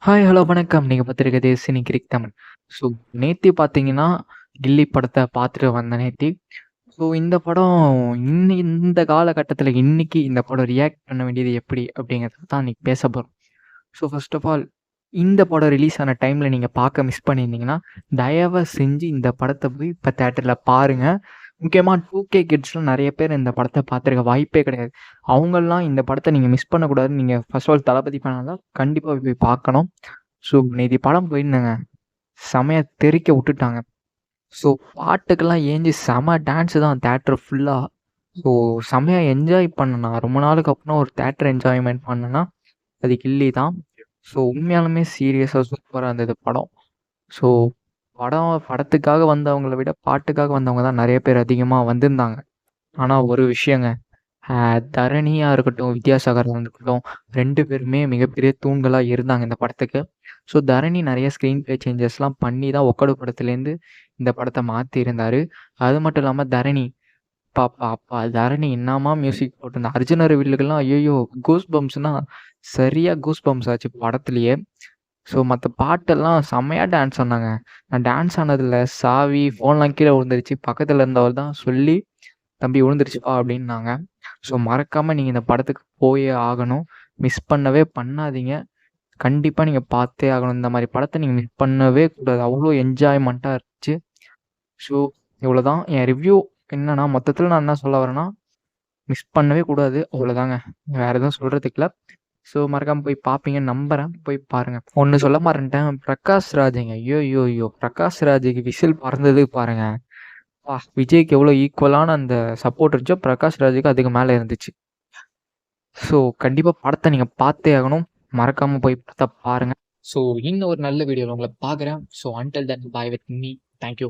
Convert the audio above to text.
Hi, hello, வணக்கம். நீங்க பார்த்துருக்கிறது cine கிரிக் Tamil. So, நேத்தி பார்த்தீங்கன்னா, கில்லி படத்த பார்த்துட்டு வந்தேன் நேத்தி. ஸோ, இந்த படம் இந்த காலகட்டத்தில இன்னைக்கு இந்த படம் ரியாக்ட் பண்ண வேண்டியது எப்படி அப்படிங்கிறத தான் இன்னைக்கு பேச போறோம். ஸோ, ஃபர்ஸ்ட் ஆஃப் ஆல் இந்த படம் ரிலீஸ் ஆன டைம்ல நீங்க பார்க்க மிஸ் பண்ணியிருந்தீங்கன்னா, தயவு செஞ்சு இந்த படத்த போய் இப்ப தியேட்டர்ல பாருங்க. முக்கியமா 2கே கிட்ஸ்லாம் நெறைய பேர் இந்த படத்த பார்த்துருக்க வாய்ப்பே கிடையாது. அவங்கலாம் இந்த படத்த நீங்க மிஸ் பண்ணக்கூடாதுன்னு நீங்க ஃபர்ஸ்ட் ஆஃப் ஆல் தளபதி ஃபேனா இருந்தா கண்டிப்பா போய் பார்க்கணும். ஸோ, நேத்தி படம் போயிருந்தேங்க. செமையா தெறிக்க விட்டுட்டாங்க. ஸோ, பாட்டுக்கெல்லாம் ஏஞ்சு செம டான்ஸ் தான் தியேட்டர் ஃபுல்லா. ஸோ, செமையா என்ஜாய் பண்ணேன் நான். ரொம்ப நாளுக்கு அப்புறம் ஒரு தியேட்டர் என்ஜாய்மென்ட் பண்ணேன்னா, அது கில்லி தான். ஸோ, உண்மையாலுமே சீரியஸா சூப்பரா இருந்தது படம். ஸோ, படத்துக்காக வந்தவங்கள விட பாட்டுக்காக வந்தவங்க தான் நெறைய பேர் அதிகமா வந்திருந்தாங்க. ஆனா ஒரு விஷயங்க. அ தரணியா இருக்கட்டும், வித்யாசாகரா இருக்கட்டும் 2 பேருமே மிகப்பெரிய தூண்களா இருந்தாங்க இந்த படத்துக்கு. ஸோ, தரணி நெறைய ஸ்க்ரீன் ப்ளே சேஞ்சஸ்லாம் பண்ணி தான் ஒக்கடு படத்துலேருந்து இந்த படத்த மாத்தியிருந்தாரு. அது மட்டும் இல்லாம தரணி அப்பா தரணி என்னாமா மியூசிக் போட்டிருந்தா. அர்ஜுன் அரிவிலுக்கெல்லாம் ஐய்யய்யோ! கூஸ் பம்ப்ஸ்னா சரியா கூஸ் பம்ப்ஸ் ஆச்சு படத்திலேயே. ஸோ, மத்த பாட்டெல்லாம் செம்மையா டான்ஸ் ஆடுனாங்க. நான் டான்ஸ் ஆனதில்ல. சாவி, ஃபோன்லாம் கீழ விழுந்துருச்சு. பக்கத்துல இருந்தவர் தான் சொல்லி, "தம்பி விழுந்துருச்சுப்பா" அப்படின்னாங்க. ஸோ, மறக்காம நீங்க இந்த படத்துக்கு போயே ஆகணும். மிஸ் பண்ணவே பண்ணாதீங்க. கண்டிப்பா நீங்க பார்த்தே ஆகணும். இந்த மாரி படத்த நீங்க மிஸ் பண்ணவே கூடாது. அவ்ளோ என்ஜாய்மெண்ட்டா இருந்துச்சு. ஸோ, இவ்வளோதான் என் ரிவ்யூ. என்னன்னா, மொத்தத்துல நான் என்ன சொல்ல வரேன்னா, மிஸ் பண்ணவே கூடாது. அவ்வளோதாங்க. வேற எதுவும் சொல்றதுக்கு இல்ல. ஸோ, மறக்காம போய் பார்ப்பீங்கன்னு நம்புறேன். போய் பாருங்க. ஒண்ணு சொல்ல மறந்துட்டேன். பிரகாஷ் ராஜுங்க. ஐய்யய்யோ! பிரகாஷ் ராஜுக்கு விசில் பறந்தது பாருங்க. விஜய்க்கு எவ்வளோ ஈக்குவலான அந்த சப்போர்ட் இருந்துச்சோ, பிரகாஷ் ராஜுக்கு அதுக்கு மேல இருந்துச்சு. ஸோ, கண்டிப்பா படத்த நீங்க பார்த்தே ஆகணும். மறக்காம போய் படத்த பாருங்க. ஸோ, இன்னும் ஒரு நல்ல வீடியோல உங்கள பார்க்குறேன். So, until then boy with me. Thank you.